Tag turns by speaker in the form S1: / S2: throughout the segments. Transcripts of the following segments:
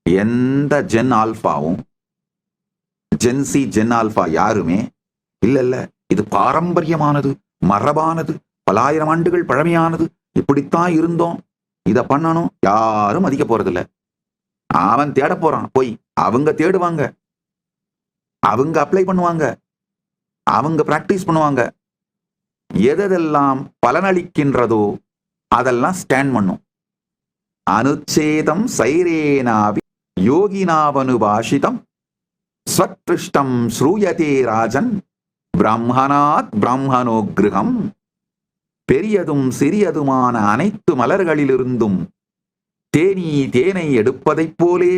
S1: எந்த gen ஆல்பாவும் gen Z gen alpha யாருமே இல்ல இது பாரம்பரியமானது, மரபானது, பலாயிரம் ஆண்டுகள் பழமையானது, இப்படித்தான் இருந்தோம், இத பண்ணணும் யாரும் மதிக்க போறதில்ல. அவன் தேட போறான் போய், அவங்க தேடுவாங்க, அவங்க அப்ளை பண்ணுவாங்க, அவங்க பிராக்டிஸ் பண்ணுவாங்க. எதெல்லாம் பலனளிக்கின்றதோ அதெல்லாம் ஸ்கேன் பண்ணும். அனுச்சேதம் சைரேனாவி யோகினாவனுபாஷிதம் ஸ்வத்ருஷ்டம் ஸ்ரூயதே ராஜன் பிரம்மணாத் பிரம்மணோக்ருகம். பெரியதும் சிறியதுமான அனைத்து மலர்களிலிருந்தும் தேனை எடுப்பதைப் போலே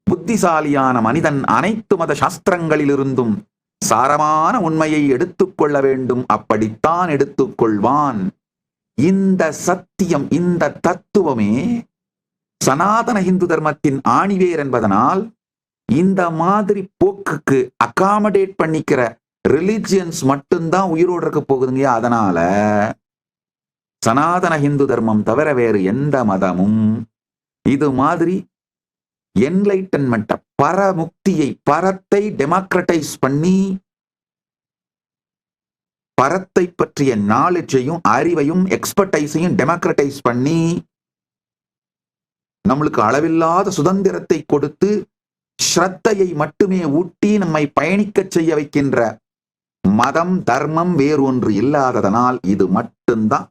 S1: புத்திசாலியான மனிதன் அனைத்து மத சாஸ்திரங்களிலிருந்தும் சாரமான உண்மையை எடுத்துக்கொள்ள வேண்டும். அப்படித்தான் எடுத்துக்கொள்வான். இந்த சத்தியம், இந்த தத்துவமே சனாதன இந்து தர்மத்தின் ஆணிவேர் என்பதனால் இந்த மாதிரி போக்குக்கு அகாமடேட் பண்ணிக்கிற ரிலிஜியன்ஸ் மட்டும்தான் உயிரோடு இருக்க போகுதுங்க. அதனால சனாதன இந்து தர்மம் தவிர வேறு எந்த மதமும் இது மாதிரி என்லைட்டன்மெண்ட், பரமுக்தியை, பரத்தை டெமோக்ரட்டைஸ் பண்ணி பரத்தை பற்றிய நாலேஜையும் அறிவையும் எக்ஸ்பர்டைஸையும் டெமோக்ரட்டைஸ் பண்ணி நம்மளுக்கு அளவில்லாத சுதந்திரத்தை கொடுத்து ஸ்ரத்தையை மட்டுமே ஊட்டி நம்மை பயணிக்க செய்ய வைக்கின்ற மதம், தர்மம் வேறொன்று இல்லாததனால் இது மட்டும்தான்